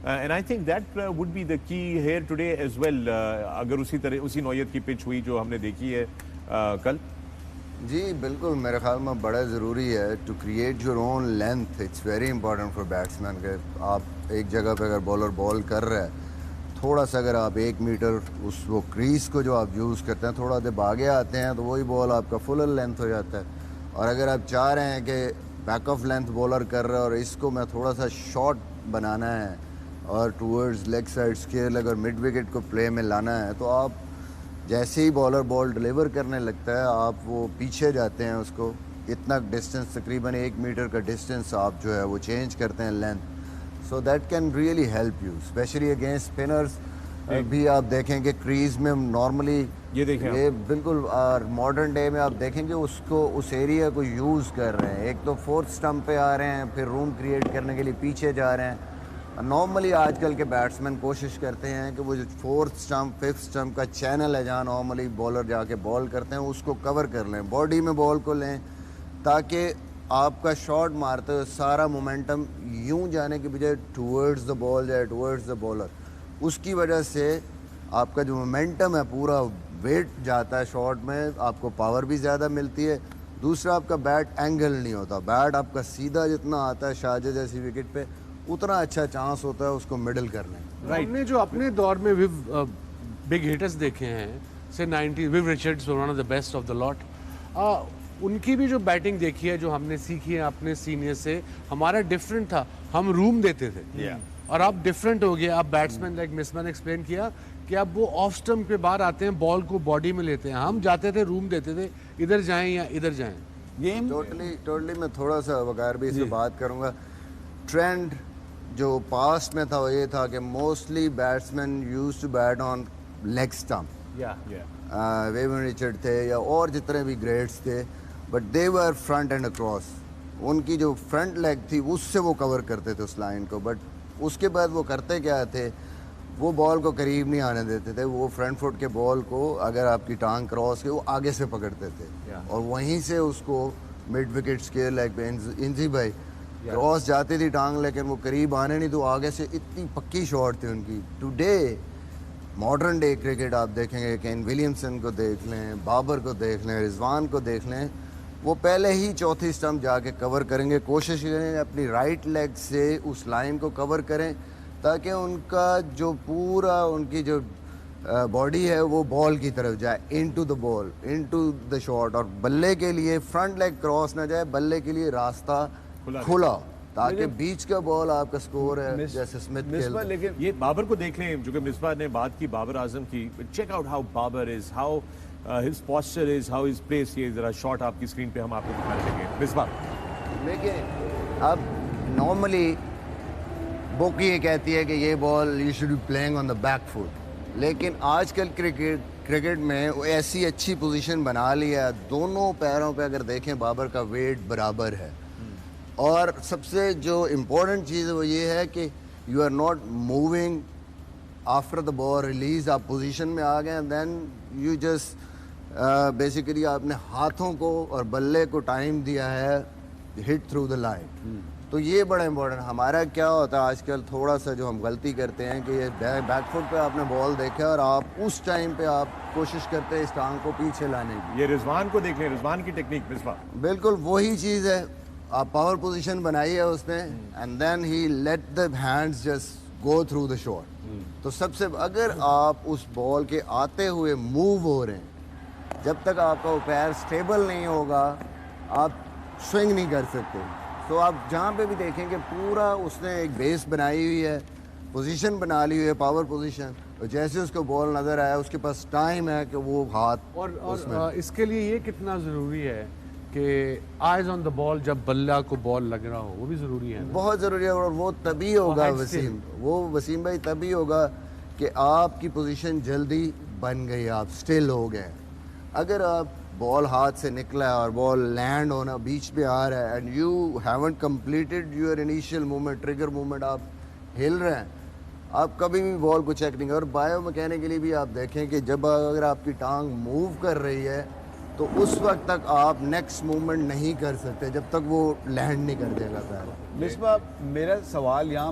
And I think that would be the key here today as well. اگر اسی نوعیت کی پچ ہوئی جو ہم نے دیکھی ہے کل. جی بالکل، میرے خیال میں بڑا ضروری ہے to create your own length. It's very important for batsman کہ آپ ایک جگہ پہ اگر بالر بال کر رہا ہے تھوڑا سا اگر آپ 1 میٹر وہ کریز کو جو آپ یوز کرتے ہیں تھوڑا دیر آگے آتے ہیں تو وہی بال آپ کا فل لینتھ ہو جاتا ہے. اور اگر آپ چاہ رہے ہیں کہ بیک آف لینتھ بالر کر رہا ہے اور اس کو میں تھوڑا سا شارٹ بنانا ہے اور towards leg side square leg اور مڈ وکٹ کو پلے میں لانا ہے تو آپ جیسے ہی بالر بال ڈلیور کرنے لگتا ہے آپ وہ پیچھے جاتے ہیں اس کو اتنا ڈسٹینس تقریباً 1 میٹر کا ڈسٹینس آپ جو ہے وہ چینج کرتے ہیں length. So that can really help you especially against spinners. بھی آپ دیکھیں کہ کریز میں نارملی یہ بالکل ماڈرن ڈے میں آپ دیکھیں گے اس ایریا کو یوز کر رہے ہیں. ایک تو 4th اسٹمپ پہ آ رہے ہیں پھر روم کریٹ کرنے کے لیے پیچھے جا رہے ہیں. نارملی آج کل کے بیٹسمین کوشش کرتے ہیں کہ وہ جو 4th اسٹمپ 5th اسٹمپ کا چینل ہے جہاں نارملی بالر جا کے بال کرتے ہیں اس کو کور کر لیں, باڈی میں بال کو لیں تاکہ آپ کا شاٹ مارتے ہوئے سارا مومنٹم یوں جانے کی بجائے ٹورڈز دا بال جائے ٹورڈز دا بالر. اس کی وجہ سے آپ کا جو مومنٹم ہے پورا ویٹ جاتا ہے شاٹ میں, آپ کو پاور بھی زیادہ ملتی ہے. دوسرا آپ کا بیٹ اینگل نہیں ہوتا, بیٹ آپ کا سیدھا جتنا آتا ہے شارجہ جیسی وکٹ پہ اتنا اچھا چانس ہوتا ہے اس کو مڈل کرنے. ہم نے جو اپنے دور میں بگ ہٹرز دیکھے ہیں سے 90 Viv Richards one of the best of the lot, ان کی بھی جو بیٹنگ دیکھی ہے جو ہم نے سیکھی ہے اپنے سینئر سے, ہمارا ڈفرینٹ تھا. ہم روم دیتے تھے اور اب ڈفرینٹ ہو گیا. اب بیٹسمین لائک مسما نے ایکسپلین کیا کہ اب وہ آف اسٹمپ کے باہر آتے ہیں بال کو باڈی میں لیتے ہیں. ہم جاتے تھے روم دیتے تھے ادھر جائیں یا ادھر جائیں. ٹوٹلی میں تھوڑا سا وقار بھی اس سے بات کروں گا. ٹرینڈ جو پاسٹ میں تھا وہ یہ تھا کہ mostly batsmen use to bat on leg stump. Viv Richard تھے یا اور جتنے بھی گریڈس تھے but they were front and across. ان کی جو فرنٹ لیگ تھی اس سے وہ کور کرتے تھے اس لائن کو. بٹ اس کے بعد وہ کرتے کیا تھے, وہ بال کو قریب نہیں آنے دیتے تھے. وہ فرنٹ فٹ کے بال کو اگر آپ کی ٹانگ کراس کی وہ آگے سے پکڑتے تھے اور وہیں سے اس کو مڈ وکٹ اسکیئر لیگ پہ انزی بھائی کراس جاتی تھی ٹانگ لیکن وہ قریب آنے نہیں تو آگے سے اتنی پکی شاٹ تھی ان کی. ٹوڈے ماڈرن ڈے کرکٹ آپ دیکھیں گے کین ولیمسن کو دیکھ لیں, بابر کو دیکھ لیں, رضوان کو دیکھ لیں, وہ پہلے ہی 4تھی اسٹمپ جا کے کور کریں گے. کوشش کریں اپنی رائٹ لیگ سے اس لائن کو کور کریں تاکہ ان کا جو پورا ان کی جو باڈی ہے وہ بال کی طرف جائے, into the ball, into the shot. اور بلے کے لیے فرنٹ لیگ کراس نہ جائے, بلے کے لیے راستہ کھلا تاکہ بیچ کا بال آپ کا سکور ہے جیسے اسمتھ کھیلتا. لیکن یہ بابر کو دیکھ لیں جو کہ مصباح نے بات کی بابر اعظم کی. Check out how Babar is, how his posture is, how his place. یہ ذرا شارٹ آپ کی اسکرین پہ ہم آپ کو دکھانے لگے. مصباح دیکھیں اب نارملی بک یہ کہتی ہے کہ یہ ball you should be playing on the back foot, لیکن آج کل کرکٹ میں ایسی اچھی پوزیشن بنا لی ہے دونوں پیروں پہ اگر دیکھیں بابر کا ویٹ برابر ہے. اور سب سے جو امپورٹنٹ چیز ہے وہ یہ ہے کہ you are not moving after the ball release. آپ پوزیشن میں آ گئے دین یو جسٹ بیسیکلی آپ نے ہاتھوں کو اور بلے کو ٹائم دیا ہے ہٹ تھرو دا لائن. تو یہ بڑا امپورٹنٹ. ہمارا کیا ہوتا ہے آج کل تھوڑا سا جو ہم غلطی کرتے ہیں کہ یہ بیک فٹ پہ آپ نے بال دیکھا اور آپ اس ٹائم پہ آپ کوشش کرتے ہیں اس ٹانگ کو پیچھے لانے کی. یہ رضوان کو دیکھ لیں, رضوان کی ٹیکنیک. مصباح بالکل وہی چیز ہے, آپ پاور پوزیشن بنائی ہے اس نے and then he let the hands just go through the shot. تو سب سے اگر آپ اس بال کے آتے ہوئے موو ہو رہے ہیں جب تک آپ کا وہ پیر اسٹیبل نہیں ہوگا آپ سوئنگ نہیں کر سکتے. تو آپ جہاں پہ بھی دیکھیں کہ پورا اس نے ایک بیس بنائی ہوئی ہے, پوزیشن بنا لی ہوئی ہے پاور پوزیشن, اور جیسے اس کو بال نظر آیا اس کے پاس ٹائم ہے کہ وہ ہاتھ. اور اس کے لیے یہ کتنا ضروری ہے کہ آئیز آن دا بال, جب بلہ کو بال لگ رہا ہو وہ بھی ضروری ہے. بہت ضروری ہے. اور وہ تبھی ہوگا وسیم بھائی تبھی ہوگا کہ آپ کی پوزیشن جلدی بن گئی, آپ سٹل ہو گئے. اگر آپ بال ہاتھ سے نکلا ہے اور بال لینڈ ہونا بیچ پہ آ رہا ہے and you haven't completed your initial movement, trigger movement, آپ ہل رہے ہیں, آپ کبھی بھی بال کو چیک نہیں کریں. اور بایو میکینکلی بھی آپ دیکھیں کہ جب اگر آپ کی ٹانگ موو کر رہی ہے تو اس وقت تک آپ نیکسٹ موومنٹ نہیں کر سکتے جب تک وہ لینڈ نہیں کر دے گا پیر. مصباح میرا سوال یہاں